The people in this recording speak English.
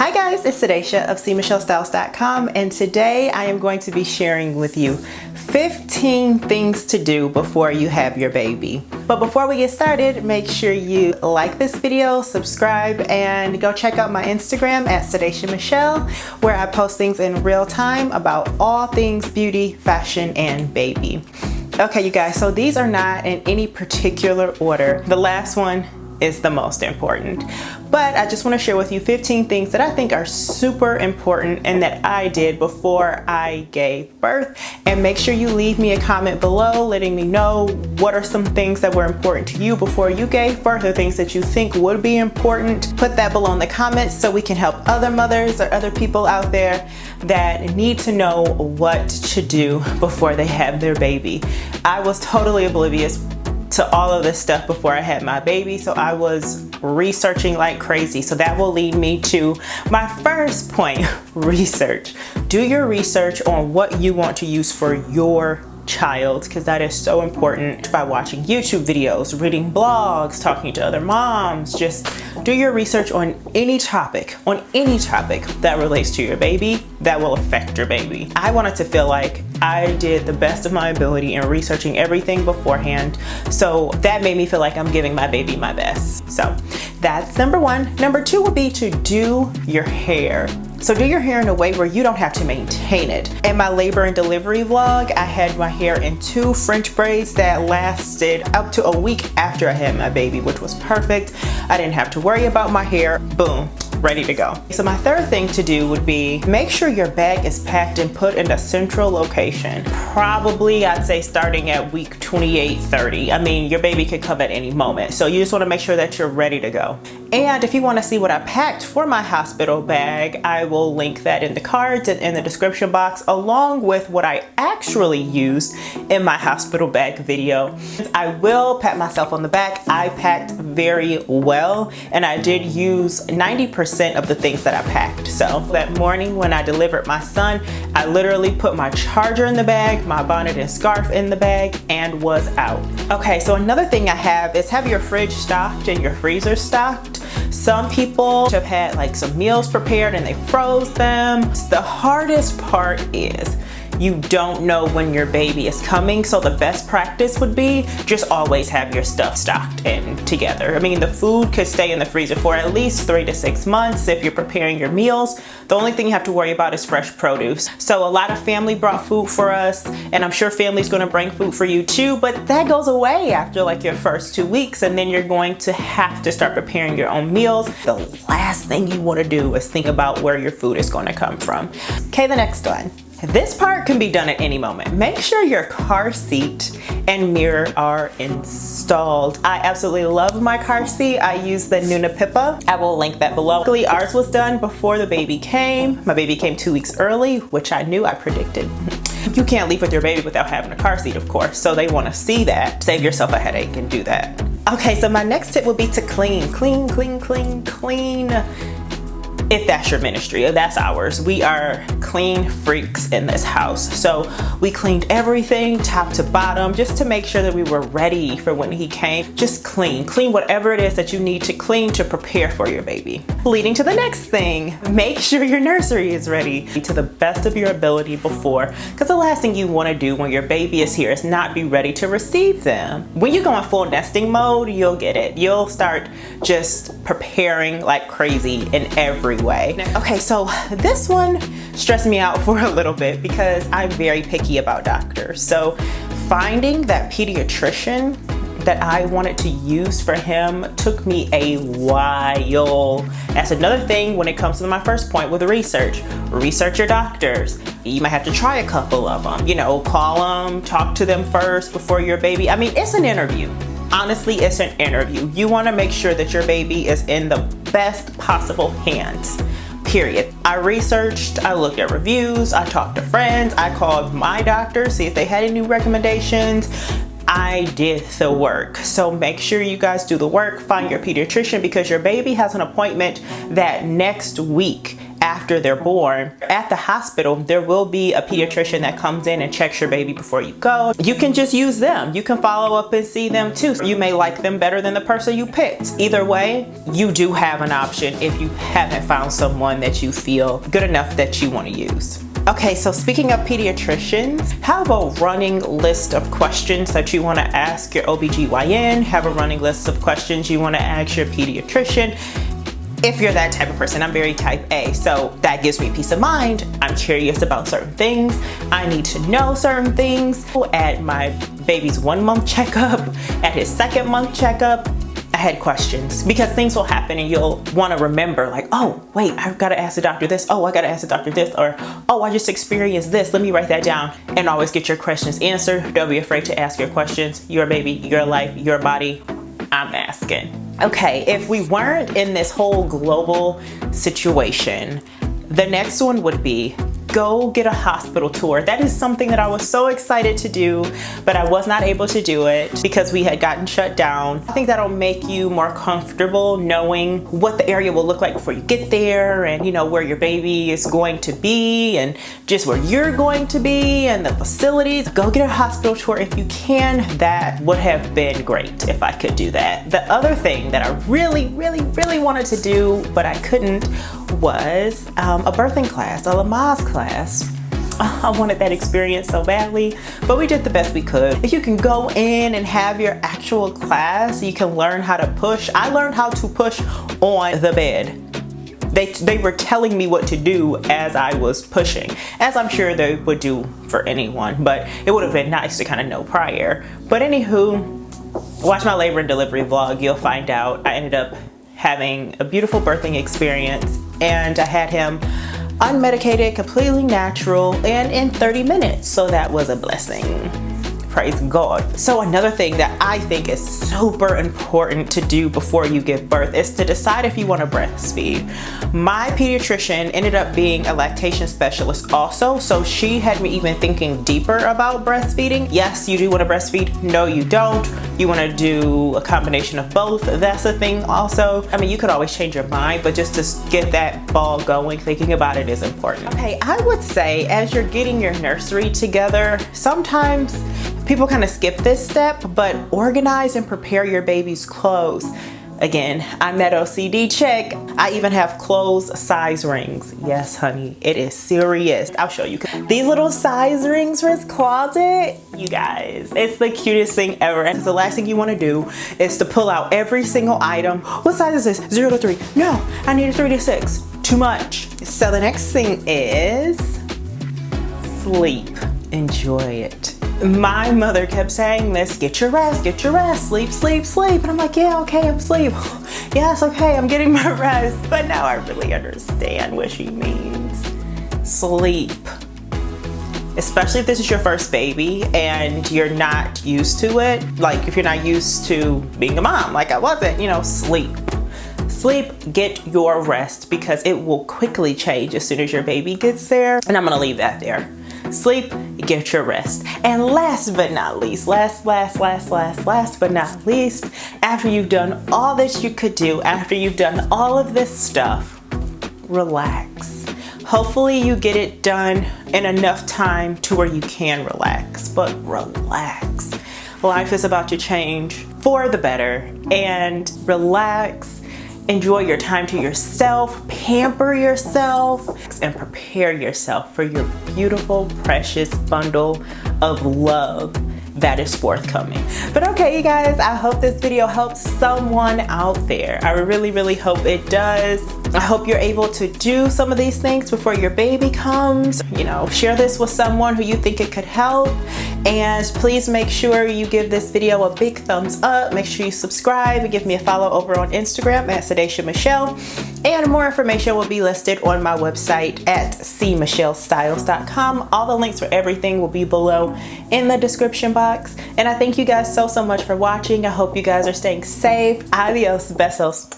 Hi guys, it's Sadesha of cmichellestyles.com, and today I am going to be sharing with you 15 things to do before you have your baby. But before we get started, make sure you like this video, subscribe, and go check out my Instagram at Sadesha Michelle, where I post things in real time about all things beauty, fashion, and baby. Okay, you guys, so these are not in any particular order. The last one is the most important, but I just want to share with you 15 things that I think are super important and that I did before I gave birth. And make sure you leave me a comment below letting me know what are some things that were important to you before you gave birth, or things that you think would be important. Put that below in the comments so we can help other mothers or other people out there that need to know what to do before they have their baby. I was totally oblivious to all of this stuff before I had my baby, so I was researching like crazy. So that will lead me to my first point: research. Do your research on what you want to use for your child, because that is so important. By watching YouTube videos, reading blogs, talking to other moms, just do your research on any topic that relates to your baby, that will affect your baby. I wanted to feel like I did the best of my ability in researching everything beforehand, so that made me feel like I'm giving my baby my best. So that's number one. Number two would be to do your hair. So do your hair in a way where you don't have to maintain it. In my labor and delivery vlog, I had my hair in 2 French braids that lasted up to a week after I had my baby, which was perfect. I didn't have to worry about my hair. Boom, ready to go. So my third thing to do would be make sure your bag is packed and put in a central location. Probably, I'd say, starting at week 28, 30. I mean, your baby could come at any moment. So you just want to make sure that you're ready to go. And if you want to see what I packed for my hospital bag, I will link that in the cards and in the description box, along with what I actually used in my hospital bag video. I will pat myself on the back. I packed very well, and I did use 90% of the things that I packed. So that morning when I delivered my son, I literally put my charger in the bag, my bonnet and scarf in the bag, and was out. Okay, so another thing I have is have your fridge stocked and your freezer stocked. Some people have had like some meals prepared and they froze them. The hardest part is you don't know when your baby is coming, so the best practice would be just always have your stuff stocked and together. I mean, the food could stay in the freezer for at least 3 to 6 months if you're preparing your meals. The only thing you have to worry about is fresh produce. So a lot of family brought food for us, and I'm sure family's gonna bring food for you too, but that goes away after like your first 2 weeks, and then you're going to have to start preparing your own meals. The last thing you wanna do is think about where your food is gonna come from. Okay, the next one. This part can be done at any moment. Make sure your car seat and mirror are installed. I absolutely love my car seat. I use the Nuna Pippa. I will link that below. Luckily, ours was done before the baby came. My baby came 2 weeks early, which I knew, I predicted. You can't leave with your baby without having a car seat, of course, so they want to see that. Save yourself a headache and do that. Okay, so my next tip would be to clean. Clean. If that's your ministry, if that's ours. We are clean freaks in this house. So we cleaned everything top to bottom just to make sure that we were ready for when he came. Just clean whatever it is that you need to clean to prepare for your baby. Leading to the next thing, make sure your nursery is ready to the best of your ability before, because the last thing you want to do when your baby is here is not be ready to receive them. When you go in full nesting mode, you'll get it. You'll start just preparing like crazy in every way. Okay, so this one stressed me out for a little bit because I'm very picky about doctors. So finding that pediatrician that I wanted to use for him took me a while. That's another thing when it comes to my first point with research. Research your doctors. You might have to try a couple of them. You know, call them, talk to them first before your baby. I mean, it's an interview. Honestly, it's an interview. You want to make sure that your baby is in the best possible hands. Period. I researched, I looked at reviews, I talked to friends, I called my doctor, see if they had any recommendations. I did the work. So make sure you guys do the work, find your pediatrician, because your baby has an appointment that next week. after they're born. At the hospital, there will be a pediatrician that comes in and checks your baby before you go. You can just use them. You can follow up and see them too. You may like them better than the person you picked. Either way, you do have an option if you haven't found someone that you feel good enough that you want to use. Okay, so speaking of pediatricians, have a running list of questions that you want to ask your OBGYN, have a running list of questions you want to ask your pediatrician. If you're that type of person, I'm very type A, so that gives me peace of mind. I'm curious about certain things. I need to know certain things. At my baby's 1 month checkup, at his 2nd month checkup, I had questions because things will happen and you'll want to remember like, oh, wait, I've got to ask the doctor this. Oh, I got to ask the doctor this. Or, oh, I just experienced this. Let me write that down. And always get your questions answered. Don't be afraid to ask your questions. Your baby, your life, your body. I'm asking. Okay, if we weren't in this whole global situation, the next one would be go get a hospital tour. That is something that I was so excited to do, but I was not able to do it because we had gotten shut down. I think that'll make you more comfortable knowing what the area will look like before you get there, and you know where your baby is going to be and just where you're going to be and the facilities. Go get a hospital tour if you can. That would have been great if I could do that. The other thing that I really wanted to do, but I couldn't, was a birthing class, a Lamaze class. I wanted that experience so badly, but we did the best we could. If you can go in and have your actual class, you can learn how to push. I learned how to push on the bed. They were telling me what to do as I was pushing, as I'm sure they would do for anyone, but it would have been nice to kind of know prior. But anywho, watch my labor and delivery vlog. You'll find out I ended up having a beautiful birthing experience, and I had him unmedicated, completely natural, and in 30 minutes. So that was a blessing. Praise God. So another thing that I think is super important to do before you give birth is to decide if you want to breastfeed. My pediatrician ended up being a lactation specialist also, so she had me even thinking deeper about breastfeeding. Yes, you do want to breastfeed. No, you don't. You want to do a combination of both. That's a thing also. I mean, you could always change your mind, but just to get that ball going, thinking about it is important. Okay, I would say as you're getting your nursery together, sometimes people kind of skip this step, but organize and prepare your baby's clothes. Again, I'm that OCD chick. I even have clothes size rings. Yes, honey, it is serious. I'll show you. These little size rings for his closet, you guys, it's the cutest thing ever. And the last thing you want to do is to pull out every single item. What size is this? 0 to 3. No, I need a 3 to 6. Too much. So the next thing is sleep. Enjoy it. My mother kept saying this, get your rest, sleep, sleep, sleep. And I'm like, yeah, okay, I'm asleep. Yes, okay, I'm getting my rest. But now I really understand what she means. Sleep. Especially if this is your first baby and you're not used to it. Like if you're not used to being a mom, like I wasn't, you know, sleep. Sleep, get your rest, because it will quickly change as soon as your baby gets there. And I'm gonna leave that there. Sleep, get your rest. And last but not least, last but not least, after you've done all that you could do, after you've done all of this stuff, relax. Hopefully you get it done in enough time to where you can relax, but relax. Life is about to change for the better, and relax. Enjoy your time to yourself, pamper yourself, and prepare yourself for your beautiful, precious bundle of love that is forthcoming. But okay, you guys, I hope this video helps someone out there. I really hope it does. I hope you're able to do some of these things before your baby comes. You know, share this with someone who you think it could help. And please make sure you give this video a big thumbs up. Make sure you subscribe and give me a follow over on Instagram at Sedation Michelle. And more information will be listed on my website at cmichellestyles.com. All the links for everything will be below in the description box. And I thank you guys so much for watching. I hope you guys are staying safe. Adios, besos.